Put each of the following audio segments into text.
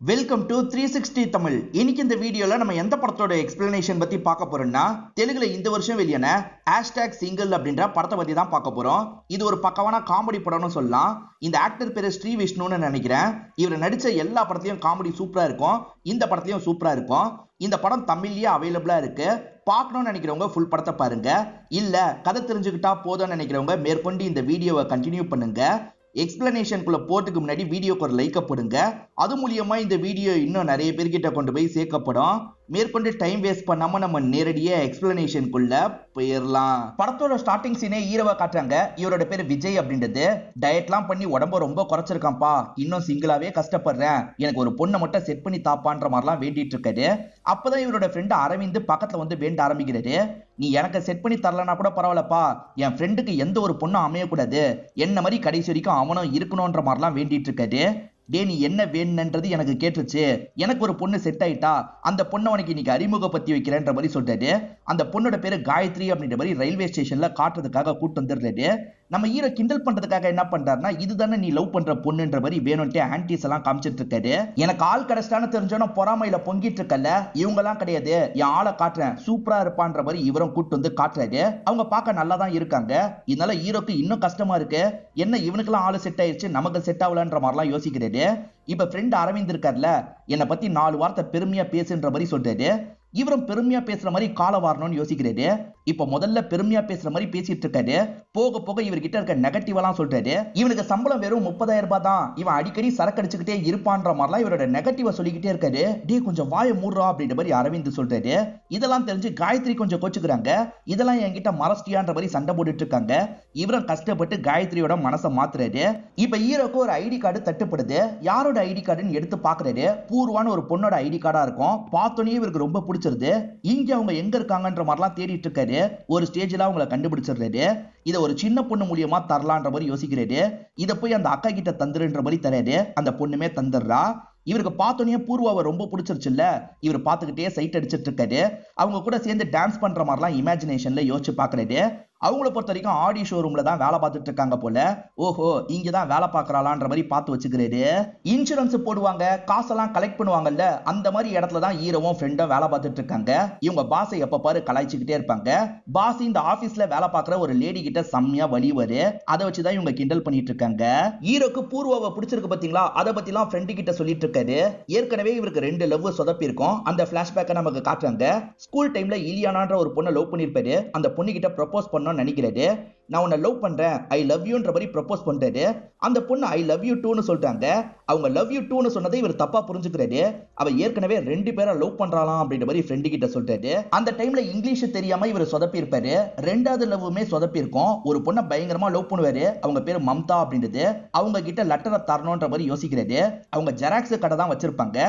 Welcome to 360 Tamil. இன்னைக்கு இந்த வீடியோல நம்ம எந்த படத்தோட எக்ஸ்பிளனேஷன் பத்தி பார்க்க போறோம்னா, தெலுங்குல இந்த வருஷம் வெளியான #சிங்கிள் அப்படின்ற படத்தை பத்தி தான் பார்க்க போறோம். இது ஒரு பக்கவான காமெடி படம்னு சொல்லலாம். இந்த ஆக்டர் பேரு ஸ்ரீ விஷ்ணுன்னு நினைக்கிறேன். இவர் நடிச்ச எல்லா படத்தையும் காமெடி சூப்பரா இருக்கும். இந்த படத்தையும் சூப்பரா இருக்கும். இந்த படம் தமிழ்லயே அவைலபிளா இருக்கு. பார்க்கணும்னு நினைக்கிறவங்க ஃபுல் படத்தை பாருங்க. இல்ல கதை தெரிஞ்சுக்கிட்டா போதும்னு நினைக்கிறவங்க மேற்கொண்டு இந்த வீடியோவை கண்டினியூ பண்ணுங்க. எக்ஸ்பிளனேஷனுக்குள்ள போறதுக்கு முன்னாடி வீடியோக்கு ஒரு லைக் போடுங்க. அது மூலியமா இந்த வீடியோ இன்னும் நிறைய பேர்கிட்ட கொண்டு போய் சேர்க்கப்படும். மேற்கொண்டு டைம் வேஸ்ட் பண்ணாம நம்ம நேரடியா எக்ஸ்பிளனேஷனுக்குள்ள போயிடலாம். படத்தோட ஸ்டார்டிங் சீனே ஹீரோவா காட்டுறாங்க. இவரோட பேரு விஜய் அப்படின்றது. டயட்லாம் பண்ணி உடம்ப ரொம்ப குறைச்சிருக்கான்ப்பா, இன்னும் சிங்கிளாவே கஷ்டப்படுறேன், எனக்கு ஒரு பொண்ணை மட்டும் செட் பண்ணி தாப்பான்ற மாதிரிலாம் வேண்டிட்டு இருக்காரு. அப்பதான் இவரோட ஃப்ரெண்டு அரவிந்த் பக்கத்துல வந்து வேண்ட ஆரம்பிக்கிறாரு. நீ எனக்கு செட் பண்ணி தரலனா கூட பரவாயில்லப்பா, என் ஃப்ரெண்டுக்கு எந்த ஒரு பொண்ணும் அமையக்கூடாது, என்ன மாதிரி கடைசி வரைக்கும் அவனும் இருக்கணும்ன்ற மாதிரிலாம் வேண்டிட்டு இருக்காரு. டே நீ என்ன வேணுன்றது எனக்கு கேட்டுருச்சு, எனக்கு ஒரு பொண்ணு செட் ஆயிட்டா அந்த பொண்ணை உனக்கு இன்னைக்கு அறிமுகப்படுத்தி வைக்கிறேன்ற மாதிரி சொல்றாரு. அந்த பொண்ணோட பேரு காயத்ரி அப்படின்ற மாதிரி ரயில்வே ஸ்டேஷன்ல காட்டுறதுக்காக கூட்டு வந்துடுறாரு. நம்ம ஹீரோ கிண்டல் பண்றதுக்காக என்ன பண்றாருன்னா, இதுதானே நீ லவ் பண்ற பொண்ணுன்ற மாதிரி வேணும்ட்டு ஆன்டிஸ் எல்லாம் காமிச்சிட்டு இருக்காரு. எனக்கு ஆள் கிடைச்சிட்டான்னு தெரிஞ்சோன்னா பொறாமையில பொங்கிட்டு இருக்கல, இவங்க எல்லாம் கிடையாது, என் ஆளை காட்டுறேன் சூப்பரா இருப்பான்ற மாதிரி இவரும் கூட்டு வந்து காட்டுறாரு. அவங்க பார்க்க நல்லா தான் இருக்காங்க. இதனால ஹீரோக்கு இன்னும் கஷ்டமா இருக்கு. என்ன இவனுக்கெல்லாம் ஆளு செட் ஆயிடுச்சு, நமக்கு செட் ஆகலன்ற மாதிரிலாம் யோசிக்கிறாரு. இப்ப ஃப்ரெண்ட் அரவிந்த் இருக்கார்ல, என்னை பத்தி 4 வார்த்தை பெருமையா பேசுன்ற மாதிரி சொல்றாரு. இவரும் பெருமையா பேசுற மாதிரி கால வாரணும்னு யோசிக்கிறாரு. இப்ப முதல்ல பெருமையா பேசுற மாதிரி பேசிட்டு இருக்காரு. போக போக இவர்கிட்ட இருக்க நெகட்டிவ் எல்லாம் சொல்றாரு. இவனுக்கு சம்பளம் வெறும் 30,000 ரூபாய் தான், இவன் அடிக்கடி சரக்கு அடிச்சுக்கிட்டே இருப்பான்ற மாதிரிலாம் இவரோட நெகட்டிவ சொல்லிக்கிட்டே இருக்காரு. டே கொஞ்சம் வாயை மூடுறா அப்படின்ற மாதிரி அரவிந்த் சொல்றாரு. இதெல்லாம் தெரிஞ்சு காயத்ரி கொஞ்சம் கோச்சுக்கிறாங்க. இதெல்லாம் என்கிட்ட மறஸ்டியான்ற மாதிரி சண்டை போட்டுட்டு இருக்காங்க. இவரும் கஷ்டப்பட்டு காயத்ரியோட மனசை மாத்துறாரு. இப்ப ஹீரோக்கு ஒரு ஐடி கார்டு தட்டுப்படுது. யாரோட ஐடி கார்டுன்னு எடுத்து பாக்குறாரு. பூர்வான ஒரு பொண்ணோட ஐடி கார்டா இருக்கும். பார்த்தோன்னே இவருக்கு ரொம்ப பிடிச்சிருது. இங்க அவங்க எங்க இருக்காங்கன்ற மாதிரிலாம் தேடிட்டு இருக்காரு. ஒரு ஸ்டேஜ்ல அவங்கள கண்டுபிடிச்சிடுறாரு. இத ஒரு சின்ன பொண்ணு மூலியமா தரலான்ற மாதிரி யோசிக்கிறாரு. இத போய் அந்த அக்கா கிட்ட தந்துருன்ற மாதிரி தராரு. அந்த பொண்ணுமே தந்துடுறா. இவருக்கு பார்த்தோன்னே பூர்வாவை ரொம்ப பிடிச்சிருச்சுல்ல, இவர் பார்த்துக்கிட்டே சைட் அடிச்சிட்டு இருக்காரு. அவங்க கூட சேர்ந்து டான்ஸ் பண்ற மாதிரிலாம் இமேஜினேஷன்ல யோசிச்சு பாக்குறாரு. அவங்கள பொறுத்த வரைக்கும் ஆடி ஷோரூம்ல தான் வேலை பார்த்துட்டு இருக்காங்க போல. ஓஹோ இங்கதான் வேலை பார்க்கறாளான்ற மாதிரி பார்த்து வச்சுக்கிறாரு. இன்சூரன்ஸ் போடுவாங்க, காசெல்லாம் கலெக்ட் பண்ணுவாங்கல்ல, அந்த மாதிரி இடத்துல தான் ஹீரோவும் ஃப்ரெண்டும் வேலை பார்த்துட்டு இருக்காங்க. இவங்க பாஸை எப்ப பாரு கலாய்ச்சிக்கிட்டே இருப்பாங்க. பாஸ் இந்த ஆபீஸ்ல வேலை பார்க்குற ஒரு லேடி கிட்ட செம்மையா வலிவாரு. அதை வச்சுதான் இவங்க கிண்டல் பண்ணிட்டு இருக்காங்க. ஹீரோக்கு பூர்வாவை பிடிச்சிருக்கு பாத்தீங்களா, அதை பத்திலாம் ஃப்ரெண்டு கிட்ட சொல்லிட்டு இருக்காரு. ஏற்கனவே இவருக்கு 2 லவ் சொதப்பி இருக்கும். அந்த பிளாஷ்பேக்கை நமக்கு காட்டுறாங்க. ஸ்கூல் டைம்ல இலியானான்ற ஒரு பொண்ணை லவ் பண்ணிருப்பாரு. அந்த பொண்ணு கிட்ட ப்ரப்போஸ் பண்ண நினைக்கிறாரு. நான் உன்னை லவ் பண்றேன், ஐ லவ் யூன்ற மாதிரி ப்ரப்போஸ் பண்றாரு. அந்த பொண்ணு ஐ லவ் யூ டூன்னு சொல்றாங்க. அவங்க லவ் யூ டூன்னு சொன்னதை இவர் தப்பா புரிஞ்சுக்கிறாரு. அவ ஏற்கனவே 2 பேரை லவ் பண்றாளாம் அப்படின்ற மாதிரி ஃப்ரெண்டு கிட்ட சொல்றாரு. அந்த டைம்ல இங்கிலீஷ் தெரியாம இவர் சொதப்பி இருப்பாரு. 2வது லவ்வுமே சொதப்பி இருக்கும். ஒரு பொண்ணை பயங்கரமா லவ் பண்ணுவாரு. அவங்க பேரு மம்தா அப்படின்றது. அவங்க கிட்ட லெட்டரை தரணும்ன்ற மாதிரி யோசிக்கிறாரு. அவங்க ஜெராக்ஸ் கடை தான் வச்சிருப்பாங்க.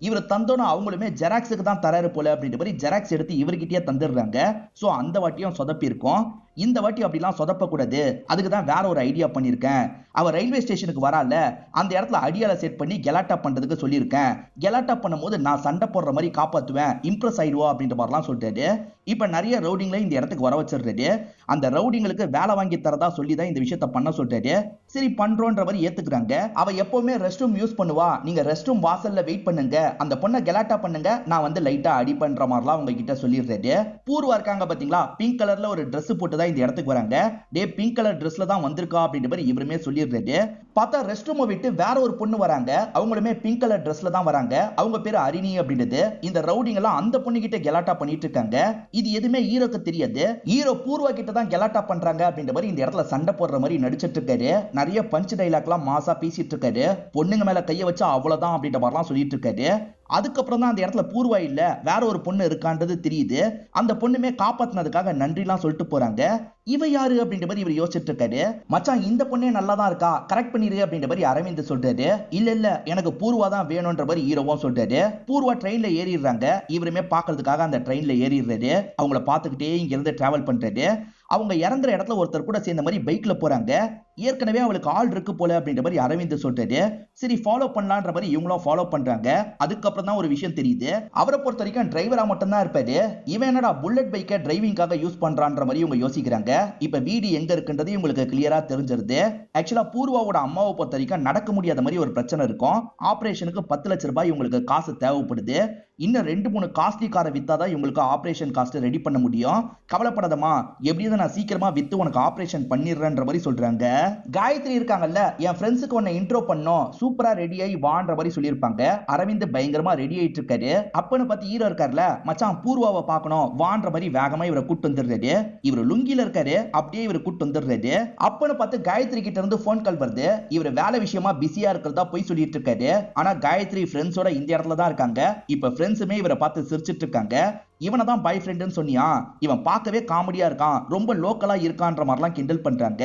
இவர் தந்தோன்னு அவங்களுமே ஜெராக்ஸுக்கு தான் தராரு போல அப்படின்ற மாதிரி ஜெராக்ஸ் எடுத்து இவர்கிட்டயே தந்துடுறாங்க. சோ அந்த வாட்டியும் சொதப்பி இருக்கும். இந்த வாட்டி அப்படிலாம் சொதப்ப கூடாது, அதுக்கு தான் வேற ஒரு ஐடியா பண்ணிருக்கேன். அவ ரயில்வே ஸ்டேஷனுக்கு வரால, அந்த இடத்துல அடியால செட் பண்ணி கெலாட்டா பண்றதுக்கு சொல்லியிருக்கேன். கெலாட்டா பண்ணும்போது நான் சண்டை போடுற மாதிரி காப்பாத்துவேன், இம்ப்ரெஸ் ஆயிடுவா அப்படின்ற மாதிரிலாம் சொல்றாரு. இப்ப நிறைய ரவுடிங்களை இந்த இடத்துக்கு வர வச்சிடுறாரு. அந்த ரவுடிங்களுக்கு வேலை வாங்கி தரதா சொல்லி தான் இந்த விஷயத்த பண்ண சொல்றாரு. சரி பண்றோன்ற மாதிரி ஏத்துக்கிறாங்க. அவ எப்பவுமே ரெஸ்ட் ரூம் யூஸ் பண்ணுவா, நீங்க ரெஸ்ட் ரூம் வாசல்ல வெயிட் பண்ணுங்க, அந்த பொண்ணை கெலாட்டா பண்ணுங்க, நான் வந்து லைட்டா அடி பண்ற மாதிரிலாம் அவங்க கிட்ட சொல்லிடுறாரு. பூர்வா இருக்காங்க பாத்தீங்களா, பிங்க் கலர்ல ஒரு Dress போட்டு இந்த இடத்துக்கு வராங்க. டே பிங்க் கலர் Dressல தான் வந்திருக்கா அப்படின்ற மாதிரி இவருமே சொல்லிடுறாரு. பார்த்தா ரெஸ்ட் ரூமை விட்டு வேற ஒரு பொண்ணு வராங்க. அவங்களுமே பிங்க் கலர் Dressல தான் வராங்க. அவங்க பேரு அரிணி அப்படின்றது. இந்த ரவுடிங்க எல்லாம் அந்த பொண்ணு கிட்ட கெலாட்டா பண்ணிட்டு இருக்காங்க. இது எதுவுமே ஹீரோக்கு தெரியாது. ஹீரோ பூர்வா கிட்ட தான் கெலாட்டா பண்றாங்க அப்படின்ற மாதிரி இந்த இடத்துல சண்டை போடுற மாதிரி நடிச்சிட்டு இருக்காரு. நிறைய பஞ்ச் டைலாக்லாம் மாசா பேசிட்டு இருக்காரு. பொண்ணுங்க மேல கைய வச்சா அவ்வளவுதான் அப்படின்ற மாதிரிலாம் சொல்லிட்டு இருக்காரு. அதுக்கப்புறம் தான் அந்த இடத்துல பூர்வா இல்ல வேற ஒரு பொண்ணு இருக்கான்றது தெரியுது. அந்த பொண்ணுமே காப்பாத்தினதுக்காக நன்றிலாம் சொல்லிட்டு போறாங்க. இவ யாரு அப்படின்ற மாதிரி இவர் யோசிச்சுட்டு இருக்காரு. மச்சான் இந்த பொண்ணே நல்லா தான் இருக்கா, கரெக்ட் பண்ணிரு அப்படின்ற மாதிரி அரவிந்த் சொல்றாரு. இல்ல எனக்கு பூர்வா தான் வேணும்ன்ற மாதிரி ஹீரோவும் சொல்றாரு. பூர்வா ட்ரெயின்ல ஏறிடுறாங்க. இவருமே பாக்குறதுக்காக அந்த ட்ரெயின்ல ஏறிடுறாரு. அவங்கள பாத்துக்கிட்டே இங்க இருந்து டிராவல் பண்றாரு. அவங்க இறங்குற இடத்துல ஒருத்தர் கூட சேர்ந்த மாதிரி பைக்ல போறாங்க. ஏற்கனவே அவளுக்கு ஆள் இருக்கு போல அப்படின்ற மாதிரி அரவிந்த் சொல்றாரு. சரி ஃபாலோ பண்ணலான்ற மாதிரி இவங்களும் ஃபாலோ பண்றாங்க. அதுக்கப்புறம் தான் ஒரு விஷயம் தெரியுது. அவரை பொறுத்த வரைக்கும் டிரைவரா மட்டும் தான் இருப்பாரு. இவன் என்னடா புல்லட் பைக்கை டிரைவிங்காக யூஸ் பண்றான்ற மாதிரி இவங்க யோசிக்கிறாங்க. இப்ப வீடு எங்க இருக்குன்றது இவங்களுக்கு கிளியரா தெரிஞ்சிருது. ஆக்சுவலா பூர்வாவோட அம்மாவை பொறுத்த வரைக்கும் நடக்க முடியாத மாதிரி ஒரு பிரச்சனை இருக்கும். ஆபரேஷனுக்கு 10 லட்சம் ரூபாய் இவங்களுக்கு காசு தேவைப்படுது. இன்னும் 2-3 காஸ்ட்லி காரை வித்தாதான் இவங்களுக்கு ஆபரேஷன் காஸ்ட் ரெடி பண்ண முடியும். கவலைப்படாதமா, எப்படியாவது நான் சீக்கிரமா வித்து உனக்கு ஆபரேஷன் பண்ணிடுறேன்ற மாதிரி சொல்றாங்க. காயத்ரி இருக்காங்கல்ல, என் ஃப்ரெண்ட்ஸுக்கு உன்னை இன்ட்ரோ பண்ணோம், சூப்பரா ரெடி ஆகி வான்ற மாதிரி சொல்லியிருப்பாங்க. அரவிந்த் பயங்கரமா ரெடி ஆயிட்டு இருக்காரு. அப்பன்னு பார்த்து ஹீரோ இருக்காருல, மச்சான் பூர்வாவை பார்க்கணும் வான்ற மாதிரி வேகமா இவரை கூட்டு வந்துடுறாரு. இவர் லுங்கில இருக்காரு, அப்படியே இவர் கூட்டு வந்துடுறாரு. அப்பன்னு பார்த்து காயத்ரி கிட்ட இருந்து போன் கால் வருது. இவர் வேலை விஷயமா பிஸியா இருக்கிறதா போய் சொல்லிட்டு இருக்காரு. ஆனா காயத்ரி ஃப்ரெண்ட்ஸோட இந்த இடத்துல தான் இருக்காங்க. இப்ப ஃப்ரெண்ட்ஸுமே இவரை பார்த்து சிரிச்சிட்டு இருக்காங்க. இவனை தான் பாய் ஃப்ரெண்டுன்னு சொன்னியா, இவன் பார்க்கவே காமெடியா இருக்கான், ரொம்ப லோக்கலா இருக்கான்ற மாதிரிலாம் கிண்டல் பண்றாங்க.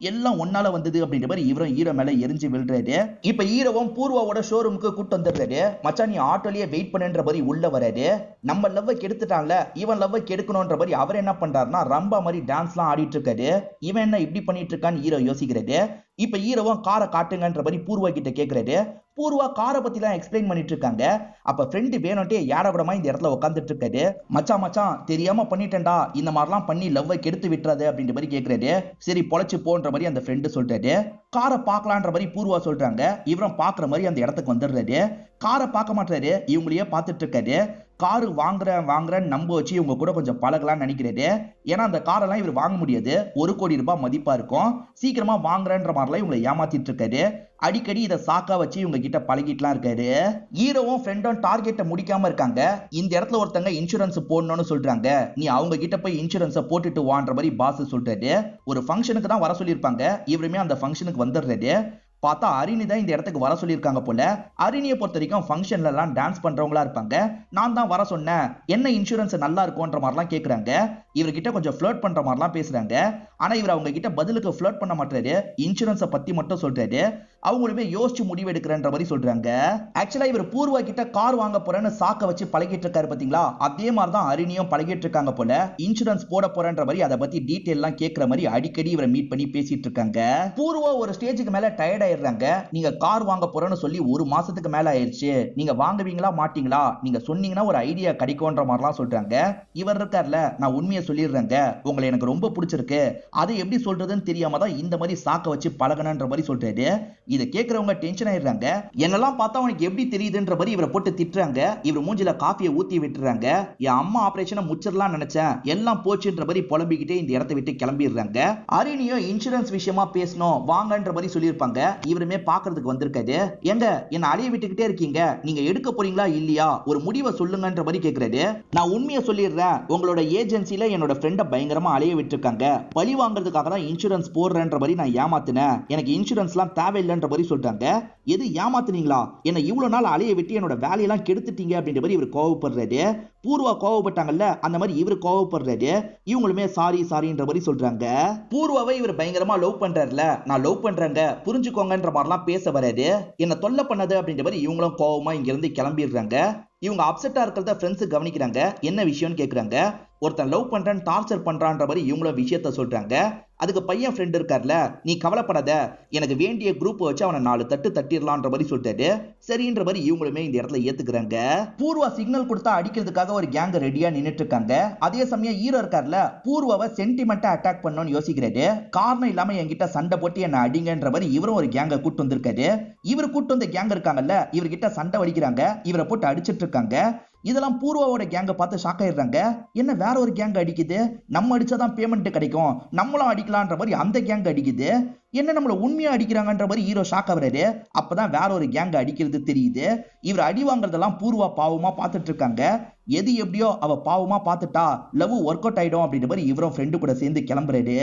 எல்லாம் ஒன்னால வந்தது அப்படின்ற மாதிரி இவரும் ஹீரோ மேல எரிஞ்சு விழுறாரு. இப்ப ஹீரோவும் பூர்வாவோட ஷோரூமுக்கு கூட்டு வந்துடுறாரு. மச்சான் நீ ஆட்டோலயே வெயிட் பண்ணுன்ற மாதிரி உள்ள வராரு. நம்ம லவ்வை கெடுத்துட்டான்ல, இவன் லவ்வை கெடுக்கணும்ன்ற மாதிரி அவர் என்ன பண்றாருன்னா ரம்பா மாதிரி டான்ஸ்லாம் ஆடிட்டு இருக்காரு. இவன் என்ன இப்படி பண்ணிட்டு இருக்கான்னு ஹீரோ யோசிக்கிறாரு. இப்ப ஹீரோவும் காரை காட்டுங்கன்ற மாதிரி பூர்வா கிட்ட கேக்குறாரு. பூர்வா காரை பத்தி எல்லாம் எக்ஸ்பிளைன் பண்ணிட்டு இருக்காங்க. அப்ப ஃப்ரெண்டு வேணும்ட்டே யாரவிடமா இந்த இடத்துல உட்காந்துட்டு இருக்காரு. மச்சான் மச்சான் தெரியாம பண்ணிட்டேன்டா, இந்த மாதிரிலாம் பண்ணி லவ்வை கெடுத்து விட்டுறாது அப்படின்ற மாதிரி கேக்குறாரு. சரி பொழைச்சு போன்ற மாதிரி அந்த ஃப்ரெண்டு சொல்றாரு. காரை பார்க்கலான்ற மாதிரி பூர்வா சொல்றாங்க. இவரும் பாக்குற மாதிரி அந்த இடத்துக்கு வந்துடுறாரு. காரை பார்க்க மாட்டாரு, இவங்களையே பார்த்துட்டு இருக்காரு. காரு வாங்குறேன்னு நம்ப வச்சு இவங்க கூட கொஞ்சம் பழகலாம்னு நினைக்கிறாரு. ஏன்னா அந்த காரெல்லாம் இவர் வாங்க முடியாது, 1 கோடி ரூபாய் மதிப்பா இருக்கும். சீக்கிரமா வாங்குறேன்ற மாதிரிலாம் இவங்களை ஏமாத்திட்டு இருக்காரு. அடிக்கடி இதை சாக்கா வச்சு இவங்க கிட்ட பழகிட்டுலாம் இருக்காரு. ஹீரோவும் ஃப்ரெண்டும் டார்கெட்டை முடிக்காம இருக்காங்க. இந்த இடத்துல ஒருத்தங்க இன்சூரன்ஸ் போடணும்னு சொல்றாங்க. நீ அவங்க கிட்ட போய் இன்சூரன்ஸை போட்டுட்டு வான்ற மாதிரி பாஸ் சொல்றாரு. ஒரு ஃபங்க்ஷனுக்கு தான் வர சொல்லியிருப்பாங்க. இவருமே அந்த ஃபங்க்ஷனுக்கு வந்துடுறாரு. பார்த்தா அரிணி தான் இந்த இடத்துக்கு வர சொல்லியிருக்காங்க போல. அரிணியை பொறுத்த வரைக்கும் ஃபங்க்ஷன்ல எல்லாம் டான்ஸ் பண்றவங்களா இருப்பாங்க. நான் தான் வர சொன்னேன், என்ன இன்சூரன்ஸ் நல்லா இருக்கும்ன்ற மாதிரிலாம் கேட்கறாங்க. இவர்கிட்ட கொஞ்சம் ஃபிளர்ட் பண்ற மாதிரிலாம் பேசுறாங்க. ஆனா இவர் அவங்க கிட்ட பதிலுக்கு ஃபிளர்ட் பண்ண மாட்டாரு, இன்சூரன்ஸை பத்தி மட்டும் சொல்றாரு. அவங்களுமே யோசிச்சு முடிவு எடுக்கிறன்ற மாதிரி சொல்றாங்க. ஆக்சுவலா இவர் பூர்வா கிட்ட கார் வாங்க போறேன்னு சாக்க வச்சு பழகிட்டு இருக்காரு பாத்தீங்களா, அதே மாதிரி தான் அரிணியும் பழகிட்டு இருக்காங்க போல. இன்சூரன்ஸ் போட போறன்ற மாதிரி அதை பத்தி டீடைல் எல்லாம் கேட்கிற மாதிரி அடிக்கடி இவரை மீட் பண்ணி பேசிட்டு இருக்காங்க. பூர்வா ஒரு ஸ்டேஜுக்கு மேல டயர்ட் ஆயிடுறாங்க. நீங்க கார் வாங்க போறேன்னு சொல்லி 1 மாசத்துக்கு மேல ஆயிடுச்சு, நீங்க வாங்குவீங்களா மாட்டீங்களா, நீங்க சொன்னீங்கன்னா ஒரு ஐடியா கிடைக்கும்ன்ற மாதிரிலாம் சொல்றாங்க. இவர் இருக்கார்ல, நான் உண்மையை சொல்லிடுறேங்க, உங்களை எனக்கு ரொம்ப பிடிச்சிருக்கு, அதை எப்படி சொல்றதுன்னு தெரியாம தான் இந்த மாதிரி சாக்க வச்சு பழகணுன்ற மாதிரி சொல்றாரு. இதை கேட்கறவங்க டென்ஷன் ஆயிடுறாங்க. என்னெல்லாம் பார்த்தா அவனுக்கு எப்படி தெரியுதுன்ற மாதிரி இவரை போட்டு திட்டுறாங்க. இவர் மூஞ்சில காஃபியை ஊத்தி விட்டுறாங்க. என் அம்மா ஆபரேஷனை முச்சிடலாம் நினைச்சேன், எல்லாம் போச்சுன்ற மாதிரி புலம்பிக்கிட்டே இந்த இடத்தை விட்டு கிளம்பிடுறாங்க. அரிணியும் இன்சூரன்ஸ் விஷயமா பேசணும் வாங்கன்ற மாதிரி சொல்லியிருப்பாங்க. இவருமே பாக்குறதுக்கு வந்திருக்காரு. எங்க என்ன அலைய விட்டுக்கிட்டே இருக்கீங்க, நீங்க எடுக்க போறீங்களா இல்லையா, ஒரு முடிவை சொல்லுங்கன்ற மாதிரி கேட்கிறாரு. நான் உண்மையை சொல்லிடுறேன், உங்களோட ஏஜென்சில என்னோட ஃப்ரெண்டை பயங்கரமா அலைய விட்டுருக்காங்க, பழி வாங்குறதுக்காக தான் இன்சூரன்ஸ் போடுறேன்ற மாதிரி நான் ஏமாத்தினேன், எனக்கு இன்சூரன்ஸ்லாம் தேவையில்லைன்ற மாதிரி சொல்றாங்க. எது ஏமாத்துனீங்களா, என்ன இவ்வளவு நாள் அலைய விட்டு என்னோட வேலையெல்லாம் கெடுத்துட்டீங்க அப்படின்ற மாதிரி இவர் கோவப்படுறாரு. பூர்வா கோவப்பட்டாங்கல்ல, அந்த மாதிரி இவர் கோவப்படுறாரு. இவங்களுமே சாரின்ற மாதிரி சொல்றாங்க. பூர்வாவை இவர் பயங்கரமா லவ் பண்றாருல, நான் லவ் பண்றேங்க புரிஞ்சுக்கோங்கன்ற மாதிரிலாம் பேச வராரு. என்ன தொல்லை பண்ணது அப்படின்ற மாதிரி இவங்களும் கோவமா இங்க இருந்து கிளம்பிடுறாங்க. இவங்க அப்செட்டா இருக்கிறத ஃப்ரெண்ட்ஸ் கவனிக்கிறாங்க. என்ன விஷயம்னு கேக்குறாங்க. ஒருத்தன் லவ் பண்றேன்னு டார்ச்சர் பண்றான்ற மாதிரி இவங்களும் விஷயத்த சொல்றாங்க. அதுக்கு பையன் ஃப்ரெண்ட் இருக்கார்ல, நீ கவலைப்படாத, எனக்கு வேண்டிய குரூப் வச்சு அவனை 4 தட்டு தட்டிடலான்ற மாதிரி சொல்லிட்டாரு. சரின்ற மாதிரி இவங்களுமே இந்த இடத்துல ஏத்துக்கிறாங்க. பூர்வா சிக்னல் கொடுத்தா அடிக்கிறதுக்காக ஒரு கேங் ரெடியா நின்னுட்டு இருக்காங்க. அதே சமயம் ஹீரோ இருக்கார்ல, பூர்வாவை சென்டிமெண்டா அட்டாக் பண்ணணும்னு யோசிக்கிறாரு. காரணம் இல்லாம என்கிட்ட சண்டை போட்டு என்ன அடிங்கன்ற மாதிரி இவரும் ஒரு கேங்கை கூட்டு வந்திருக்காரு. இவர் கூட்டு வந்த கேங் இருக்காங்கல்ல, இவர்கிட்ட சண்டை வடிக்கிறாங்க, இவரை போட்டு அடிச்சிட்டு இருக்காங்க. இதெல்லாம் பூர்வாவோட கேங்க பார்த்து ஷாக் ஆயிடுறாங்க. என்ன வேற ஒரு கேங் அடிக்குது, நம்ம அடிச்சாதான் பேமெண்ட் கிடைக்கும், நம்மளும் அடிக்கலான்ற மாதிரி அந்த கேங் அடிக்குது, என்ன நம்மள உண்மையா அடிக்கிறாங்கன்ற மாதிரி ஹீரோ ஷாக் ஆகுறாரு. அப்பதான் வேற ஒரு கேங் அடிக்கிறது தெரியுது. இவர் அடி வாங்குறதெல்லாம் பூர்வா பாவமா பார்த்துட்டு இருக்காங்க. எது எப்படியோ அவ பாவமா பார்த்துட்டா லவ் ஒர்க் அவுட் ஆயிடும் அப்படின்ற மாதிரி இவரும் ஃப்ரெண்டு கூட சேர்ந்து கிளம்புறாரு.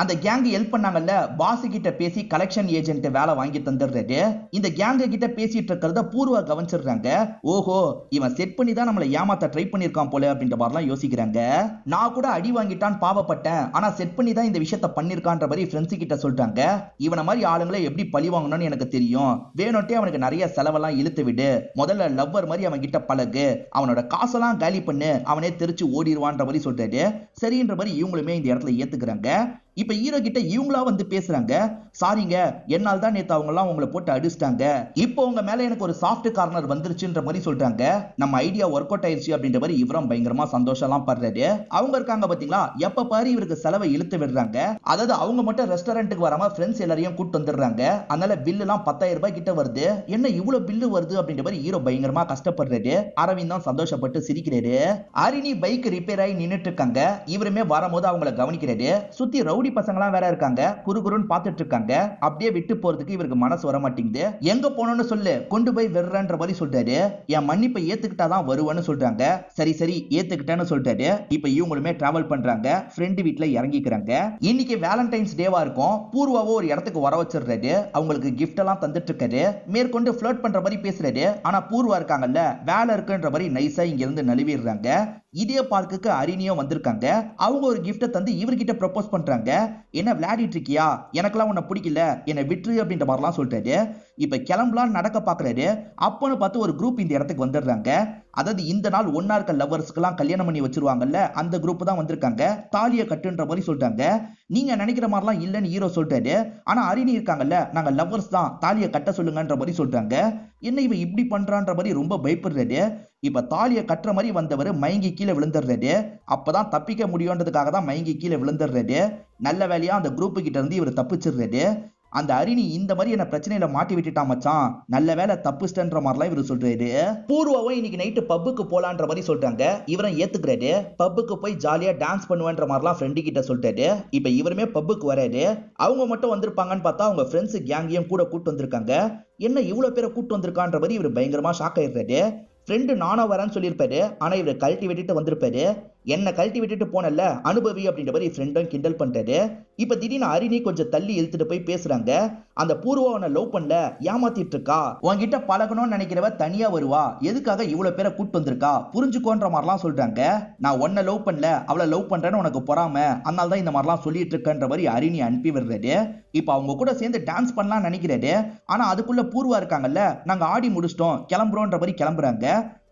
அந்த கேங் ஹெல்ப் பண்ணாங்கல்ல, பாஸ் கிட்ட பேசி கலெக்ஷன் ஏஜென்ட் வேலை வாங்கி தந்துடுறாரு. இந்த கேங்க கிட்ட பேசிட்டு இருக்கிறத பூர்வா கவனிச்சிடுறாங்க. ஓஹோ, இவன் செட் பண்ணி தான் நம்மளை ஏமாத்த ட்ரை பண்ணிருக்கான் போல அப்படின்ற மாதிரிலாம் யோசிக்கிறாங்க. நான் கூட அடி வாங்கிட்டான் பாவப்பட்டேன், ஆனா செட் பண்ணி தான் இந்த விஷயத்த பண்ணிருக்கான்ற மாதிரி ஃப்ரெண்ட்ஸ் கிட்ட சொல்றாங்க. இவனை மாதிரி ஆளுங்களை எப்படி பழி வாங்கணும்னு எனக்கு தெரியும், வேணும்ட்டே அவனுக்கு நிறைய செலவெல்லாம் இழுத்து விடு, முதல்ல லவ்வர் மாதிரி அவன் கிட்ட பழகு, அவனோட காசெல்லாம் காலி பண்ணு, அவனே தெரிச்சு ஓடிடுவான்ற மாதிரி சொல்லிட்டாரு. சரின்ற மாதிரி இவங்களுமே இந்த இடத்துல ஏத்துக்கிறாங்க. இப்ப ஹீரோ கிட்ட இவங்களா வந்து பேசுறாங்க, சாரிங்க என்னால் தான் நேத்து அவங்க எல்லாம் உங்களை போட்டு அடிச்சிட்டாங்க, இப்போ உங்க மேல எனக்கு ஒரு சாஃப்ட் கார்னர் வந்துருச்சுன்ற மாதிரி சொல்றாங்க. நம்ம ஐடியா ஒர்க் அவுட் ஆயிருச்சு அப்படின்ற மாதிரி இவரும் பயங்கரமா சந்தோஷம் எல்லாம் படுறாரு. அவங்க இருக்காங்க பாத்தீங்களா, எப்ப பாரு இவருக்கு செலவை இழுத்து விடுறாங்க. அதாவது அவங்க மட்டும் ரெஸ்டாரண்ட்டுக்கு வராம ஃப்ரெண்ட்ஸ் எல்லாரையும் கூட்டு வந்துடுறாங்க. அதனால பில்லு எல்லாம் 10,000 ரூபாய் கிட்ட வருது. என்ன இவ்வளவு பில்லு வருது அப்படின்ற மாதிரி ஹீரோ பயங்கரமா கஷ்டப்படுறாரு. அரவிந்த் தான் சந்தோஷப்பட்டு சிரிக்கிறாரு. அரிணி பைக் ரிப்பேர் ஆகி நின்னுட்டு இருக்காங்க. இவருமே வரும்போது அவங்களை கவனிக்கிறாரு. சுத்தி ரவுடி பசங்களாம் வேற இருக்காங்க, குறுகுறுன்னு பார்த்துட்டு இருக்காங்க. அப்படியே விட்டு போறதுக்கு இவருக்கு மனசு வர மாட்டேங்குது. எங்க போனோம்னு சொல்லு, கொண்டு போய் விடுறன்ற மாதிரி சொல்றாரு. என் மன்னிப்பை ஏத்துக்கிட்டாதான் வருவேன்னு சொல்றாங்க. சரி சரி ஏத்துக்கிட்டேன்னு சொல்றாரு. இப்ப இவங்களுமே டிராவல் பண்றாங்க, ஃப்ரெண்டு வீட்டுல இறங்கிக்கிறாங்க. இன்னைக்கு வேலண்டைன்ஸ் டேவா இருக்கும். பூர்வாவோ ஒரு இடத்துக்கு வர வச்சிடுறாரு. அவங்களுக்கு கிஃப்ட் எல்லாம் தந்துட்டு இருக்காரு. மேற்கொண்டு ஃபிளர்ட் பண்ற மாதிரி பேசுறாரு. ஆனா பூர்வா இருக்காங்கல்ல, வேலை இருக்குன்ற மாதிரி நைஸா இங்க இருந்து நழுவிடுறாங்க. இதே பார்க்குக்கு அரிணியும் வந்திருக்காங்க. அவங்க ஒரு கிஃப்ட தந்து இவர்கிட்ட ப்ரப்போஸ் பண்றாங்க. என்ன விளையாடிட்டு இருக்கியா, எனக்கெல்லாம் உன்னை பிடிக்கல, என்ன விட்டுரு அப்படின்ற மாதிரிலாம் சொல்றாரு. இப்ப கிளம்பலாம் நடக்க பாக்குறாரு. அப்பன்னு பார்த்து ஒரு குரூப் இந்த இடத்துக்கு வந்துடுறாங்க. அதாவது இந்த நாள் ஒன்னா இருக்க லவ்வர்ஸ்க்கெல்லாம் கல்யாணம் பண்ணி வச்சிருவாங்கல்ல, அந்த குரூப் தான் வந்திருக்காங்க. தாலியை கட்டுன்ற மாதிரி சொல்றாங்க. நீங்க நினைக்கிற மாதிரிலாம் இல்லைன்னு ஹீரோ சொல்றாரு. ஆனா அரிணி இருக்காங்கல்ல, நாங்க லவ்வர்ஸ் தான், தாலியை கட்ட சொல்லுங்கன்ற மாதிரி சொல்றாங்க. என்ன இவ இப்படி பண்றான்ற மாதிரி ரொம்ப பயப்படுறாரு. இப்ப தாலியை கட்டுற மாதிரி வந்தவர் மயங்கி கீழே விழுந்துடுறாரு. அப்பதான் தப்பிக்க முடியும்ன்றதுக்காக தான் மயங்கி கீழே விழுந்துடுறாரு. நல்ல வேலையா அந்த குரூப்பு கிட்ட இருந்து இவர் தப்பிச்சிடுறாரு. அந்த அரிணி இந்த மாதிரி என்ன பிரச்சனையில மாட்டி விட்டுட்டா மச்சான், நல்ல வேலை தப்புஸ்டன்ற மாதிரிலாம் இவர் சொல்றாரு. பூர்வாவும் இன்னைக்கு நைட்டு பப்புக்கு போலான்ற மாதிரி சொல்றாங்க. இவரும் ஏத்துக்கிறாரு. பப்புக்கு போய் ஜாலியா டான்ஸ் பண்ணுவேன்ற மாதிரிலாம் ஃப்ரெண்டு கிட்ட சொல்றாரு. இப்ப இவருமே பப்புக்கு வராரு. அவங்க மட்டும் வந்திருப்பாங்கன்னு பார்த்தா அவங்க ஃப்ரெண்ட்ஸ் கேங்கையும் கூட கூட்டு வந்திருக்காங்க. என்ன இவ்வளவு பேரை கூட்டு வந்திருக்கான்ற மாதிரி இவர் பயங்கரமா ஷாக் ஆயிடுறாரு. ஃப்ரெண்டு நானும் வரேன்னு சொல்லியிருப்பாரு. ஆனா இவரை கழட்டி விட்டுட்டு வந்திருப்பாரு. என்ன கழட்டி விட்டுட்டு போனல அனுபவி அப்படின்ற மாதிரி ஃப்ரெண்டும் கிண்டல் பண்றாரு. இப்ப திடீர்னு அரிணி கொஞ்சம் தள்ளி இழுத்துட்டு போய் பேசுறாங்க. அந்த பூர்வாவை லவ் பண்ணல, ஏமாத்திட்டு இருக்கா, உன்கிட்ட பழகணும்னு நினைக்கிறவ தனியா வருவா, எதுக்காக இவ்வளவு பேரை கூட்டு வந்திருக்கா புரிஞ்சுக்கோன்ற மாதிரிலாம் சொல்றாங்க. நான் உன்னை லவ் பண்ணல, அவளை லவ் பண்றேன்னு உனக்கு பொறாம, அதனால தான் இந்த மாதிரிலாம் சொல்லிட்டு இருக்கன்ற மாதிரி அரிணி அனுப்பி விடுறாரு. இப்ப அவங்க கூட சேர்ந்து டான்ஸ் பண்ணலாம் நினைக்கிறாரு. ஆனா அதுக்குள்ள பூர்வா இருக்காங்கல்ல, நாங்க ஆடி முடிச்சிட்டோம் கிளம்புறோன்ற மாதிரி கிளம்புறாங்க.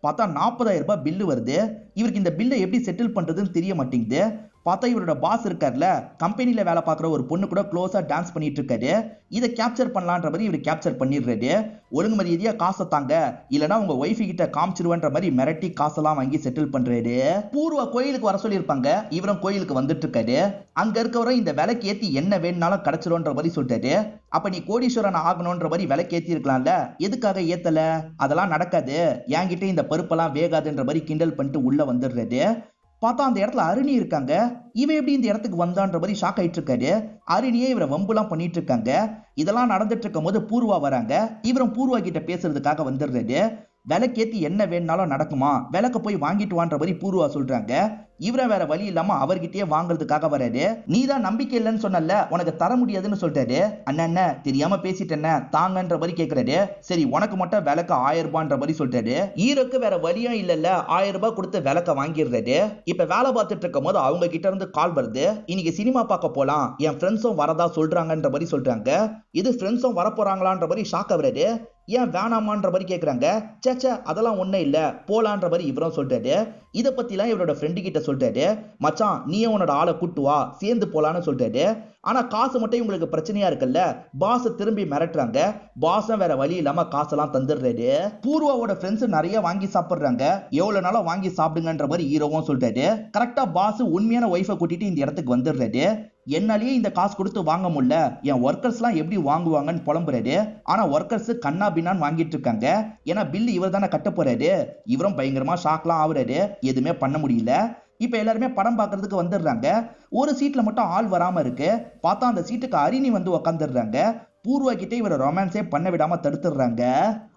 பார்த்தா 40,000 ரூபாய் பில்லு வருது. இவருக்கு இந்த பில்லை எப்படி செட்டில் பண்றதுன்னு தெரிய மாட்டேங்குது. பார்த்தா இவரோட பாஸ் இருக்கார்ல, கம்பெனில வேலை பார்க்குற ஒரு பொண்ணு கூட க்ளோஸா டான்ஸ் பண்ணிட்டு இருக்காரு. இதை கேப்சர் பண்ணலான்ற மாதிரி இவர் கேப்சர் பண்ணிடுறாரு. ஒழுங்கு மரியாதையா காசை தாங்க, இல்லைன்னா உங்க ஒய்ஃபு கிட்ட காமிச்சிருவன்ற மாதிரி மிரட்டி காசெல்லாம் வாங்கி செட்டில் பண்றாரு. பூர்வா கோயிலுக்கு வர சொல்லியிருப்பாங்க. இவரும் கோயிலுக்கு வந்துட்டு இருக்காரு. அங்க இருக்கவரும் இந்த விலைக்கு ஏத்தி என்ன வேணும்னாலும் கிடைச்சிரும்ன்ற மாதிரி சொல்றாரு. அப்ப நீ கோடீஸ்வரன் ஆகணும்ன்ற மாதிரி விலைக்கு ஏத்தி இருக்கலாம்ல, எதுக்காக ஏத்தல, அதெல்லாம் நடக்காது, என்கிட்ட இந்த பருப்பெல்லாம் வேகாதுன்ற மாதிரி கிண்டல் பண்ணிட்டு உள்ள வந்துடுறாரு. பார்த்தா அந்த இடத்துல அரிணி இருக்காங்க. இவன் எப்படி இந்த இடத்துக்கு வந்தான்ற மாதிரி ஷாக் ஆயிட்டு இருக்காரு. அரிணியே இவரை வம்புலாம் பண்ணிட்டு இருக்காங்க. இதெல்லாம் நடந்துட்டு இருக்கும் போது பூர்வா வராங்க. இவரும் பூர்வா கிட்ட பேசுறதுக்காக வந்துடுறாரு. விலைக்கேத்தி என்ன வேணும்னாலும் நடக்குமா, விலைக்கு போய் வாங்கிட்டு வான்ற மாதிரி பூர்வா சொல்றாங்க. இவரை வேற வழி இல்லாம அவர்கிட்டயே வாங்குறதுக்காக வராரு. நீ தான் நம்பிக்கை இல்லைன்னு சொன்னல, உனக்கு தர முடியாதுன்னு சொல்றாரு. அண்ணா தெரியாம பேசிட்டேன்ன தாங்கன்ற மாதிரி கேட்கிறாரு. சரி உனக்கு மட்டும் விலைக்கு 1000 ரூபான்ற மாதிரி சொல்றாரு. ஹீரோக்கு வேற வழியும் இல்லல்ல, 1000 ரூபாய் கொடுத்து விலைக்க வாங்கிடுறாரு. இப்ப வேலை பார்த்துட்டு இருக்கும் போது அவங்க கிட்ட இருந்து கால் வருது. இன்னைக்கு சினிமா பார்க்க போலாம், என் ஃப்ரெண்ட்ஸும் வரதா சொல்றாங்கன்ற மாதிரி சொல்றாங்க. இது ஃப்ரெண்ட்ஸும் வர போறாங்களான்ற மாதிரி ஷாக் ஆகுறாரு. ஏன் வேணாமான்ற மாதிரி கேட்குறாங்க. சேச்சா அதெல்லாம் ஒன்றும் இல்லை, போலான்ற மாதிரி இவரும் சொல்றாரு. இதை பத்திலாம் இவரோட ஃப்ரெண்டு கிட்ட சொல்றாரு. மச்சான் நீயே உன்னோட ஆளை கூட்டு வா, சேர்ந்து போலான்னு சொல்றாரு. ஆனா காசு மட்டும் இவங்களுக்கு பிரச்சனையா இருக்குல்ல, பாஸ் திரும்பி மிரட்டுறாங்க. பாஸும் வேற வழி இல்லாம காசெல்லாம் தந்துடுறாரு. பூர்வாவோட ஃப்ரெண்ட்ஸ் நிறைய வாங்கி சாப்பிடுறாங்க. எவ்வளவு நாளா வாங்கி சாப்பிடுங்கன்ற மாதிரி ஹீரோவும் சொல்றாரு. கரெக்டா பாஸ் உண்மையான ஒய்ஃபை கூட்டிட்டு இந்த இடத்துக்கு வந்துடுறாரு. என்னாலேயே இந்த காசு கொடுத்து வாங்க முடியல, என் ஒர்க்கர்ஸ் எல்லாம் எப்படி வாங்குவாங்கன்னு புலம்புறாரு. ஆனா ஒர்க்கர்ஸ் கண்ணா பின்னான்னு வாங்கிட்டு இருக்காங்க. ஏன்னா பில்லு இவர் தானே கட்ட போறாரு. இவரும் பயங்கரமா ஷாக்லாம் ஆகுறாரு. எதுவுமே பண்ண முடியல. இப்ப எல்லாருமே படம் பார்க்கறதுக்கு வந்துடுறாங்க. ஒரு சீட்ல மட்டும் ஆள் வராம இருக்கு. பார்த்தா அந்த சீட்டுக்கு அரிணி வந்து உக்காந்துடுறாங்க. பூர்வா கிட்ட இவரை ரொமான்ஸே பண்ண விடாம தடுத்துடுறாங்க.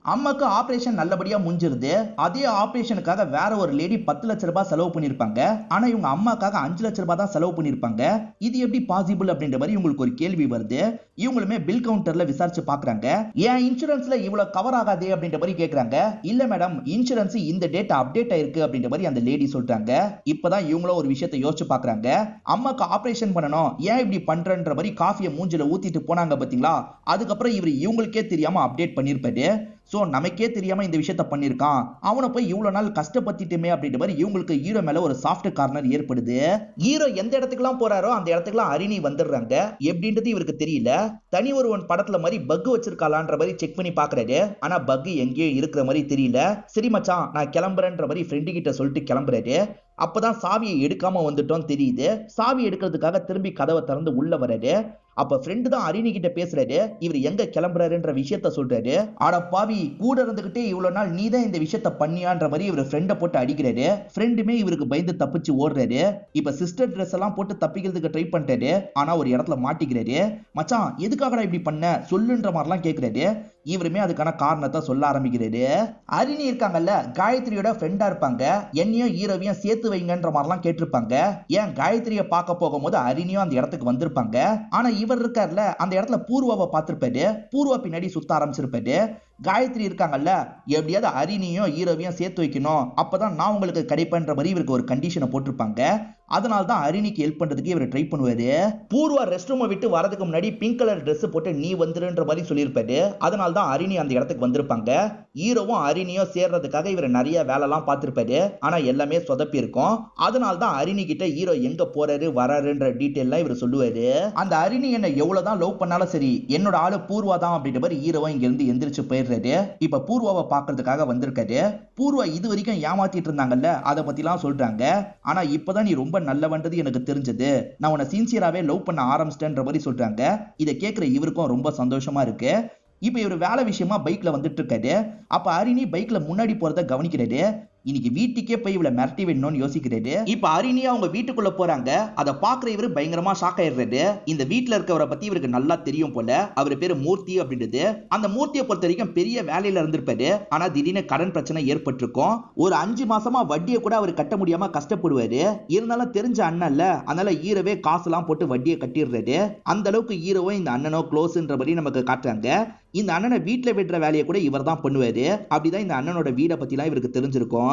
அம்மாக்கு ஆபரேஷன் நல்லபடியா முடிஞ்சிருது. அதே ஆபரேஷனுக்காக வேற ஒரு லேடி 10 லட்சம் ரூபாய் செலவு பண்ணிருப்பாங்க. ஆனா இவங்க அம்மாக்காக 5 லட்சம் ரூபாய் தான் செலவு பண்ணிருப்பாங்க. இது எப்படி பாசிபிள் அப்படின்ற மாதிரி இவங்களுக்கு ஒரு கேள்வி வருது. இவங்களுமே பில் கவுண்டர்ல விசாரிச்சு பாக்குறாங்க. ஏன் இன்சூரன்ஸ்ல இவ்வளவு கவர் ஆகாதே அப்படின்ற மாதிரி கேக்குறாங்க. இல்ல மேடம், இன்சூரன்ஸ் இந்த டேட் அப்டேட் ஆயிருக்கு அப்படின்ற மாதிரி அந்த லேடி சொல்றாங்க. இப்பதான் இவங்களும் ஒரு விஷயத்தை யோசிச்சு பாக்குறாங்க. அம்மாக்கு ஆபரேஷன் பண்ணணும், ஏன் இப்படி பண்றன்ற மாதிரி காஃபியை மூஞ்சில ஊத்திட்டு போனாங்க பாத்தீங்களா? அதுக்கப்புறம் இவங்களுக்கே தெரியாம அப்டேட் பண்ணிருப்பாரு. சோ நமக்கே தெரியாம இந்த விஷயத்த பண்ணிருக்கான், அவனை போய் இவ்வளவு நாள் கஷ்டப்பட்டுட்டுமே அப்படின்ற மாதிரி இவங்களுக்கு ஹீரோ மேல ஒரு சாஃப்ட் கார்னர் ஏற்படுது. ஹீரோ எந்த இடத்துக்குலாம் போறாரோ அந்த இடத்துக்குலாம் அரிணி வந்துடுறாங்க. எப்படின்றது இவருக்கு தெரியல. தனி ஒருவன் படத்துல மாதிரி பக் வச்சிருக்காளான்ற மாதிரி செக் பண்ணி பாக்குறாரு. ஆனா பக் எங்கேயோ இருக்கிற மாதிரி தெரியல. சரி மச்சான், நான் கிளம்புறேன்ற மாதிரி ஃப்ரெண்டு கிட்ட சொல்லிட்டு கிளம்புறாரு. அப்பதான் சாவியை எடுக்காம வந்துட்டோம் தெரியுது. சாவி எடுக்கிறதுக்காக திரும்பி கதவை திறந்து உள்ள வராரு. அப்ப ஃப்ரெண்டு தான் அரிணி கிட்ட பேசுறாரு. இவர் எங்க கிளம்புறாருன்ற விஷயத்த சொல்றாரு. ஆட பாவி, கூட இருந்துகிட்டே இவ்வளவு நாள் நீ தான் இந்த விஷயத்த பண்ணியான்ற மாதிரி இவர் ஃப்ரெண்டை போட்டு அடிக்கிறாரு. ஃப்ரெண்டுமே இவருக்கு பயந்து தப்பிச்சு ஓடுறாரு. இப்ப சிஸ்டர் ட்ரெஸ் எல்லாம் போட்டு தப்பிக்கிறதுக்கு ட்ரை பண்றாரு. ஆனா ஒரு இடத்துல மாட்டிக்கிறாரு. மச்சான் எதுக்காகடா இப்படி பண்ண சொல்லுன்ற மாதிரிலாம் கேட்கிறாரு. இவருமே அதுக்கான காரணத்தை சொல்ல ஆரம்பிக்கிறாரு. அரிணி இருக்காங்கல்ல, காயத்ரியோட ஃப்ரெண்டா இருப்பாங்க. என்னையும் ஹீரோவையும் சேர்த்து வைங்கன்ற மாதிரிலாம் கேட்டிருப்பாங்க. ஏன் காயத்ரியை பார்க்க போகும்போது அரிணியும் அந்த இடத்துக்கு வந்திருப்பாங்க. ஆனா இவர் இருக்கார்ல, அந்த இடத்துல பூர்வாவை பார்த்திருப்பாரு. பூர்வா பின்னாடி சுத்த ஆரம்பிச்சிருப்பாரு. காயத்ரி இருக்காங்கல்ல, எப்படியாவது அரிணியும் ஹீரோவையும் சேர்த்து வைக்கணும், அப்பதான் நான் உங்களுக்கு கிடைப்பேன்ற மாதிரி இவருக்கு ஒரு கண்டிஷனை போட்டிருப்பாங்க. அதனால தான் அரிணிக்கு ஹெல்ப் பண்றதுக்கு இவர் ட்ரை பண்ணுவாரு. பூர்வா ரெஸ்ட் ரூமை விட்டு வரதுக்கு முன்னாடி பிங்க் கலர் ட்ரெஸ் போட்டு நீ வந்துருன்ற மாதிரி சொல்லியிருப்பாரு. அதனால தான் அரிணி அந்த இடத்துக்கு வந்திருப்பாங்க. ஹீரோவும் அரிணியும் சேர்றதுக்காக இவர் நிறைய வேலைலாம் பார்த்திருப்பாரு. ஆனா எல்லாமே சொதப்பி இருக்கும். அதனால தான் அரிணி கிட்ட ஹீரோ எங்க போறாரு வராருன்ற டீட்டெயிலாம் இவர் சொல்லுவாரு. அந்த அரிணி என்ன எவ்வளவுதான் லவ் பண்ணாலும் சரி, என்னோட ஆளு பூர்வா தான் அப்படின்ற மாதிரி ஹீரோவை இங்க இருந்து எந்திரிச்சு போயிடுறாரு. இப்ப பூர்வாவை பாக்குறதுக்காக வந்திருக்காரு. பூர்வா இது வரைக்கும் ஏமாத்திட்டு இருந்தாங்கல்ல, அதை பத்திலாம் சொல்றாங்க. ஆனா இப்பதான் நீ ரொம்ப நல்லவன்றது எனக்கு தெரிஞ்சது, நான் உன்னை சின்சியராவே லவ் பண்ண ஆரம்பிச்சிட்டேன்ற மாதிரி சொல்றாங்க. இதை கேட்கிற இவருக்கும் ரொம்ப சந்தோஷமா இருக்கு. இப்ப இவர் வேலை விஷயமா பைக்ல வந்துட்டு இருக்காரு. அப்ப அரிணி பைக்ல முன்னாடி போறத கவனிக்கிறாரு. இன்னைக்கு வீட்டுக்கே போய் இவளை மிரட்டி வேணும்னு யோசிக்கிறாரு. இப்ப அரிணி அவங்க வீட்டுக்குள்ள போறாங்க. அதை பாக்குற இவரு பயங்கரமா ஷாக் ஆயிடுறாரு. இந்த வீட்டுல இருக்கவரை பத்தி இவருக்கு நல்லா தெரியும் போல. அவர் பேரு மூர்த்தி அப்படின்றது. அந்த மூர்த்தியை பொறுத்த வரைக்கும் பெரிய வேலையில இருந்திருப்பாரு. ஆனா திடீர்னு கடன் பிரச்சனை ஏற்பட்டிருக்கும். ஒரு 5 மாசமா வட்டியை கூட அவர் கட்ட முடியாம கஷ்டப்படுவாரு. இருந்தாலும் தெரிஞ்ச அண்ணன்ல, அதனால ஹீரோவே காசு எல்லாம் போட்டு வட்டியை கட்டிடுறாரு. அந்த அளவுக்கு ஹீரோவும் இந்த அண்ணனோ க்ளோஸ்ன்றபடி நமக்கு காட்டுறாங்க. இந்த அண்ணனை வீட்டுல விடுற வேலையை கூட இவர் தான் பண்ணுவாரு. அப்படிதான் இந்த அண்ணனோட வீடை பத்தி எல்லாம் இவருக்கு தெரிஞ்சிருக்கும்.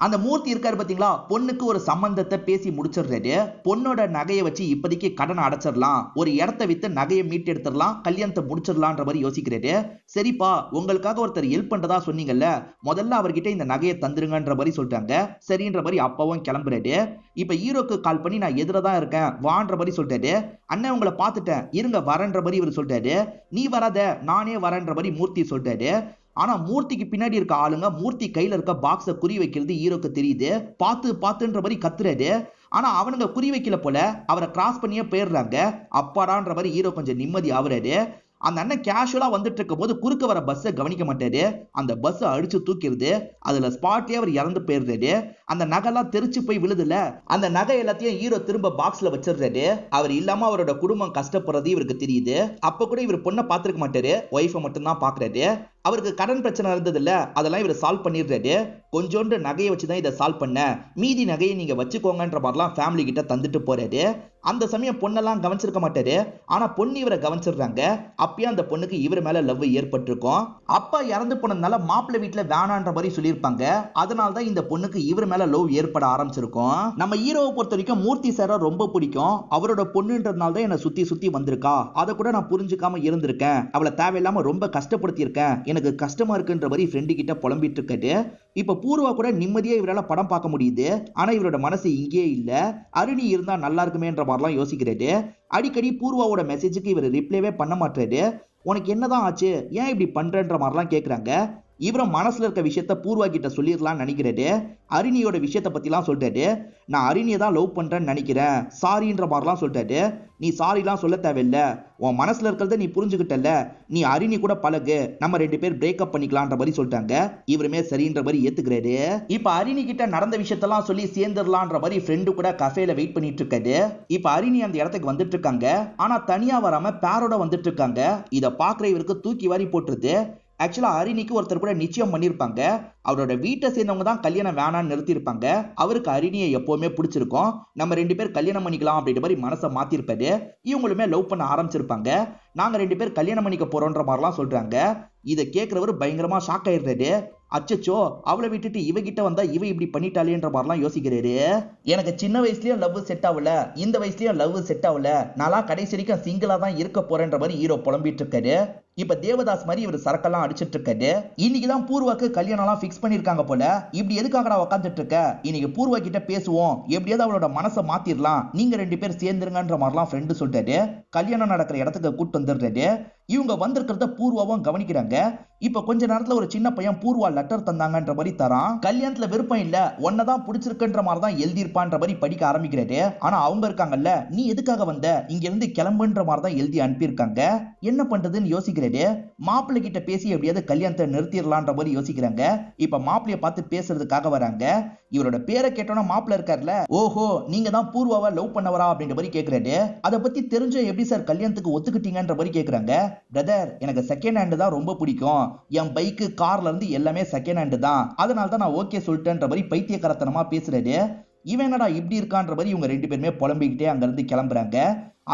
அந்த மூர்த்தி இருக்காரு பாத்தீங்களா, பொண்ணுக்கு ஒரு சம்பந்தத்தை பேசி முடிச்சிடுறாரு. பொண்ணோட நகையை வச்சு இப்போதைக்கு கடன் அடைச்சிடலாம், ஒரு இடத்தை வித்து நகையை மீட்டு எடுத்துடலாம், கல்யாணத்தை முடிச்சிடலான்ற மாதிரி யோசிக்கிறாரு. சரிப்பா, உங்களுக்காக ஒருத்தர் ஹெல்ப் பண்றதா சொன்னீங்கல்ல, முதல்ல அவர்கிட்ட இந்த நகையை தந்துருங்கன்ற மாதிரி சொல்றாங்க. சரின்ற மாதிரி அப்பாவும் கிளம்புறாரு. இப்ப ஹீரோக்கு கால் பண்ணி நான் எதிரதான் இருக்கேன் வான்ற மாதிரி சொல்றாரு. அண்ணன் உங்களை பார்த்துட்டேன், இருங்க வரன்ற மாதிரி இவர் சொல்றாரு. நீ வராத, நானே வரன்ற மாதிரி மூர்த்தி சொல்றாரு. ஆனா மூர்த்திக்கு பின்னாடி இருக்க ஆளுங்க மூர்த்தி கையில இருக்க பாக்ஸ குறி வைக்கிறது ஹீரோக்கு தெரியுது. பாத்துன்ற மாதிரி கத்துறாரு. ஆனா அவனுங்க குறி வைக்கல போல, அவரை கிராஸ் பண்ணியே போயிடுறாங்க. அப்பாடான்ற மாதிரி ஹீரோ கொஞ்சம் நிம்மதி ஆகுறாரு. அந்த அண்ணன் கேஷுவலா வந்துட்டு இருக்கும் போது குறுக்க வர பஸ்ஸை கவனிக்க மாட்டாரு. அந்த பஸ் அடிச்சு தூக்கிடுது. அதுல ஸ்பாட்லயே அவர் இறந்து போயிடுறாரு. அந்த நகைலாம் தெரிச்சு போய் விழுதுல, அந்த நகை எல்லாத்தையும் ஹீரோ திரும்ப பாக்ஸ்ல வச்சிடுறாரு. அவர் இல்லாம அவரோட குடும்பம் கஷ்டப்படுறது இவருக்கு தெரியுது. அப்ப கூட இவர் பொண்ணை பார்த்திருக்க மாட்டாரு, ஒய்ஃபை மட்டும் தான் பாக்குறாரு. அவருக்கு கடன் பிரச்சனை இருந்தது இல்ல, அதெல்லாம் இவர் சால்வ் பண்ணிடுறாரு. கொஞ்சோண்டு நகையை வச்சுதான் இதை சால்வ் பண்ண, மீதி நகையை நீங்க வச்சுக்கோங்கன்ற மாதிரிலாம் ஃபேமிலி கிட்ட தந்துட்டு போறாரு. அந்த சமயம் பொண்ணெல்லாம் கவனிச்சிருக்க மாட்டாரு. ஆனா பொண்ணு இவரை கவனிச்சிடுறாங்க. அப்பயே அந்த பொண்ணுக்கு இவர் மேல லவ் ஏற்பட்டிருக்கும். அப்பா இறந்து போனதுனால மாப்பிள்ளை வீட்டுல வேணான்ற மாதிரி சொல்லியிருப்பாங்க. அதனாலதான் இந்த பொண்ணுக்கு இவர் மேல லவ் ஏற்பட ஆரம்பிச்சிருக்கும். நம்ம ஹீரோவை பொறுத்த வரைக்கும் மூர்த்தி சார ரொம்ப பிடிக்கும். அவரோட பொண்ணுன்றதுனால தான் என்ன சுத்தி சுத்தி வந்திருக்கா, அதை கூட நான் புரிஞ்சுக்காம இருந்திருக்கேன், அவளை தேவையில்லாம ரொம்ப கஷ்டப்படுத்தி இருக்கேன், எனக்கு கஷ்டமா இருக்குன்ற மாதிரி ஃப்ரெண்டு கிட்ட புலம்பிட்டு இருக்காரு. இப்ப பூர்வா கூட நிம்மதியா இவரால் படம் பார்க்க முடியுது. ஆனா இவரோட மனசு இங்கே இல்ல. அருணி இருந்தா நல்லா இருக்குமேன்ற மாதிரிலாம் யோசிக்கிறாரு. அடிக்கடி பூர்வாவோட மெசேஜுக்கு இவர் ரிப்ளைவே பண்ண மாட்டாரு. உனக்கு என்னதான் ஆச்சு, ஏன் இப்படி பண்றன்ற மாதிரிலாம் கேட்கறாங்க. இவரும் மனசுல இருக்க விஷயத்த பூர்வா கிட்ட சொல்லிடலாம்னு நினைக்கிறாரு. அரிணியோட விஷயத்தை பத்திலாம் சொல்லிட்டாரு. நான் அரிணியை தான் லவ் பண்றேன்னு நினைக்கிறேன், சாரின்ற மாதிரிலாம் சொல்லிட்டாரு. நீ சாரிலாம் சொல்ல தேவையில்ல, உன் மனசுல இருக்கிறத நீ புரிஞ்சுக்கிட்டல, நீ அரிணி கூட பழகு, நம்ம 2 பேர் பிரேக்கப் பண்ணிக்கலான்ற மாதிரி சொல்லிட்டாங்க. இவருமே சரின்ற மாதிரி ஏத்துக்கிறாரு. இப்ப அரிணி கிட்ட நடந்த விஷயத்தெல்லாம் சொல்லி சேர்ந்துடலான்ற மாதிரி ஃப்ரெண்டு கூட கஃபேல வெயிட் பண்ணிட்டு இருக்காரு. இப்ப அரிணி அந்த இடத்துக்கு வந்துட்டு இருக்காங்க. ஆனா தனியா வராம பேரோட வந்துட்டு இருக்காங்க. இத பாக்குற இவருக்கு தூக்கி வாரி போட்டுருது. ஆக்சுவலா ஹரிணிக்கு ஒருத்தர் கூட நிச்சயம் பண்ணிருப்பாங்க. அவரோட வீட்டை சேர்ந்தவங்க தான் கல்யாணம் வேணான்னு நிறுத்திருப்பாங்க. அவருக்கு ஹரிணியை எப்பவுமே பிடிச்சிருக்கும். நம்ம 2 பேர் கல்யாணம் பண்ணிக்கலாம் அப்படின்ற மாதிரி மனசை மாத்திருப்பாரு. இவங்களுமே லவ் பண்ண ஆரம்பிச்சிருப்பாங்க. நாங்க 2 பேர் கல்யாணம் பண்ணிக்க போறோன்ற மாதிரிலாம் சொல்றாங்க. இதை கேட்கிறவர் பயங்கரமா ஷாக் ஆயிடுறாரு. அச்சச்சோ, அவளை விட்டுட்டு இவகிட்ட வந்தா இவ இப்படி பண்ணிட்டாலேன்ற மாதிரிலாம் யோசிக்கிறாரு. எனக்கு சின்ன வயசுலயும் லவ் செட் ஆகல, இந்த வயசுலயும் லவ் செட் ஆகல, நான் கடைசி வரைக்கும் சிங்கிளா தான் இருக்க போறேன்ற மாதிரி ஹீரோ புலம்பிட்டு இருக்காரு. இப்ப தேவதாஸ் மாதிரி இவர் சரக்கெல்லாம் அடிச்சிட்டு இருக்காரு. இன்னைக்குதான் பூர்வாக்கு கல்யாணம் எல்லாம் பிக்ஸ் பண்ணிருக்காங்க போல. இப்படி எதுக்காக உட்காந்துட்டு இருக்க, இன்னைக்கு பூர்வா கிட்ட பேசுவோம், எப்படியாவது அவளோட மனசை மாத்திரலாம், நீங்க 2 பேர் சேர்ந்துருங்கன்ற மாதிரிலாம் ஃப்ரெண்டு சொல்லிட்டாரு. கல்யாணம் நடக்கிற இடத்துக்கு கூட்டு வந்துடுறாரு. இவங்க வந்திருக்கிறத பூர்வாவும் கவனிக்கிறாங்க. இப்ப கொஞ்ச நேரத்துல ஒரு சின்ன பையன் பூர்வா லெட்டர் தந்தாங்கன்ற மாதிரி தரான். கல்யாணத்துல விருப்பம் இல்ல, ஒன்னதான் பிடிச்சிருக்குன்ற மாதிரி தான் எழுதியிருப்பான்ற மாதிரி படிக்க ஆரம்பிக்கிறாரு. ஆனா அவங்க இருக்காங்கல்ல, நீ எதுக்காக வந்த, இங்க இருந்து கிளம்புன்ற மாதிரி தான் எழுதி அனுப்பியிருக்காங்க. என்ன பண்றதுன்னு யோசிக்கிறாரு. மாப்பிள்ளை கிட்ட பேசி எப்படியாவது கல்யாணத்தை நிறுத்திடலான்ற மாதிரி யோசிக்கிறாங்க. இப்ப மாப்பிள்ளைய பார்த்து பேசுறதுக்காக வராங்க. இவரோட பேரை கேட்டோன்னா மாப்பிள்ளை இருக்காருல்ல, ஓஹோ நீங்க தான் பூர்வாவை லவ் பண்ணவரா அப்படின்ற மாதிரி கேட்கிறாரு. அதை பத்தி தெரிஞ்ச எப்படி சார் கல்யாணத்துக்கு ஒத்துக்கிட்டீங்கன்ற மாதிரி கேட்கறாங்க. பிரதர், எனக்கு செகண்ட் ஹேண்ட் தான் ரொம்ப பிடிக்கும், என் பைக்கு கார்ல இருந்து எல்லாமே செகண்ட் ஹேண்ட் தான், அதனால தான் நான் ஓகே சொல்லிட்டேன்ற மாதிரி பைத்தியக்காரத்தனமா பேசுறாரு. இவன் என்னடா இப்படி இருக்கான்ற மாதிரி இவங்க 2 பேருமே புலம்பிக்கிட்டே அங்க இருந்து கிளம்புறாங்க.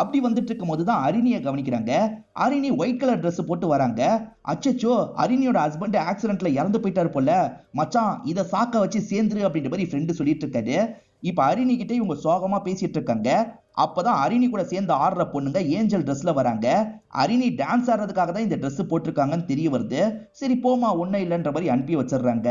அப்படி வந்துட்டு இருக்கும் போதுதான் அரிணியை கவனிக்கிறாங்க. அரிணி ஒயிட் கலர் ட்ரெஸ் போட்டு வராங்க. அச்சச்சோ, அரிணியோட ஹஸ்பண்ட் ஆக்சிடென்ட்ல இறந்து போயிட்டாரு போல, மச்சான் இதை சாக்க வச்சு சேர்ந்துரு அப்படின்ற மாதிரி ஃப்ரெண்டு சொல்லிட்டு இருக்காரு. இப்ப அரிணி கிட்ட இவங்க சோகமா பேசிட்டு இருக்காங்க. அப்பதான் அரிணி கூட சேர்ந்து ஆடுற பொண்ணுங்க ஏஞ்சல் ட்ரெஸ்ல வராங்க. அரிணி டான்ஸ் ஆடுறதுக்காக தான் இந்த ட்ரெஸ் போட்டிருக்காங்கன்னு தெரிய வருது. சரி போமா, ஒன்னும் இல்லைன்ற மாதிரி அனுப்பி வச்சிடுறாங்க.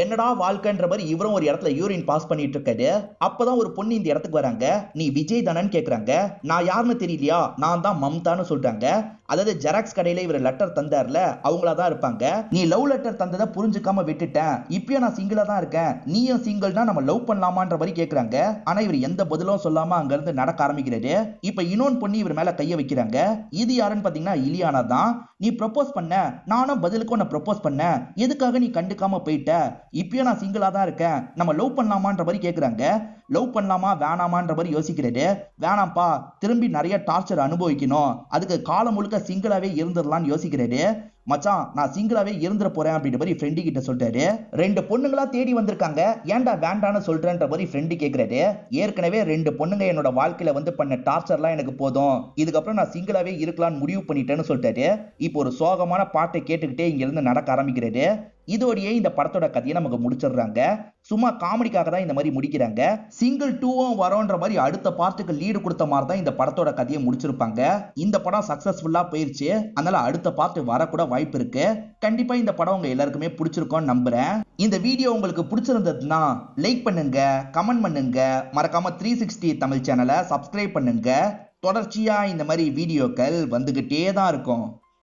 என்னடா வாழ்க்கைன்ற மாதிரி இவரும் ஒரு இடத்துல யூரின் பாஸ் பண்ணிட்டு இருக்காரு. அப்பதான் ஒரு பொண்ணு இந்த இடத்துக்கு வராங்க. நீ விஜய் தானன்னு கேக்குறாங்க. நான் யாருன்னு தெரியலையா, நான் தான் மம்தான்னு சொல்றாங்க. அதாவது ஜெராக்ஸ் கடையில இவர் லெட்டர் தந்தார்ல, அவங்களா தான் இருப்பாங்க. நீ லவ் லெட்டர் தந்ததை புரிஞ்சுக்காம விட்டுட்டேன், இப்பயும் நான் சிங்கிளா தான் இருக்கேன், நீயும் சிங்கிள்னா நம்ம லவ் பண்ணலாமான்ற மாதிரி கேக்குறாங்க. ஆனா இவர் எந்த பதிலும் சொல்லாம அங்க இருந்து நடக்க ஆரம்பிக்கிறாரு. இப்ப இன்னொன்னு பொண்ணு இவர் மேல கைய வைக்கிறாங்க. இது யாருன்னு பாத்தீங்கன்னா இலியானா தான். நீ ப்ரொபோஸ் பண்ண, நானும் பதிலுக்கு உன்னை ப்ரொபோஸ் பண்ண, எதுக்காக நீ கண்டுக்காம போயிட்ட, இப்பயும் நான் சிங்கிளா தான் இருக்கேன், நம்ம லவ் பண்ணலாமான்ற மாதிரி கேக்குறாங்க. லவ் பண்ணலாமா வேணாமான்ற மாதிரி யோசிக்கிறாரு. வேணாம்ப்பா, திரும்பி நிறைய டார்ச்சர் அனுபவிக்கணும், அதுக்கு காலம் முழுக்க சிங்கிளாவே இருந்துடலாம்னு யோசிக்கிறாரு. மச்சான் நான் சிங்கிளாவே இருந்துட போறேன் அப்படின்ற மாதிரி ஃப்ரெண்டு கிட்ட சொல்றாரு. 2 பொண்ணுங்களா தேடி வந்திருக்காங்க, ஏன்டா வேண்டான்னு சொல்றேன்ற மாதிரி ஃப்ரெண்டு கேக்குறாரு. ஏற்கனவே 2 பொண்ணுங்க என்னோட வாழ்க்கையில வந்து பண்ண டார்ச்சர்லாம் எனக்கு போதும், இதுக்கப்புறம் நான் சிங்கிளாவே இருக்கலாம்னு முடிவு பண்ணிட்டேன்னு சொல்லிட்டாரு. இப்போ ஒரு சோகமான பாட்டை கேட்டுக்கிட்டே இங்க இருந்து நடக்க ஆரம்பிக்கிறாரு. இதோடையே இந்த படத்தோட கதையை நமக்கு முடிச்சிடுறாங்க. சும்மா காமெடிக்காக தான் இந்த மாதிரி முடிக்கிறாங்க. சிங்கிள் 2 வரோன்ற மாதிரி அடுத்த பார்ட்டுக்கு லீடு கொடுத்த மாதிரி தான் இந்த படத்தோட கதையை முடிச்சிருப்பாங்க. இந்த படம் சக்சஸ்ஃபுல்லா போயிருச்சு, அதனால அடுத்த பார்ட் வரக்கூட வாய்ப்பு இருக்கு. கண்டிப்பா இந்த படம் உங்க எல்லாருக்குமே பிடிச்சிருக்கும்னு நம்புறேன். இந்த வீடியோ உங்களுக்கு பிடிச்சிருந்ததுன்னா லைக் பண்ணுங்க, கமெண்ட் பண்ணுங்க, மறக்காம 360 தமிழ் சேனலை சப்ஸ்கிரைப் பண்ணுங்க. தொடர்ச்சியா இந்த மாதிரி வீடியோக்கள் வந்துகிட்டே தான் இருக்கும்.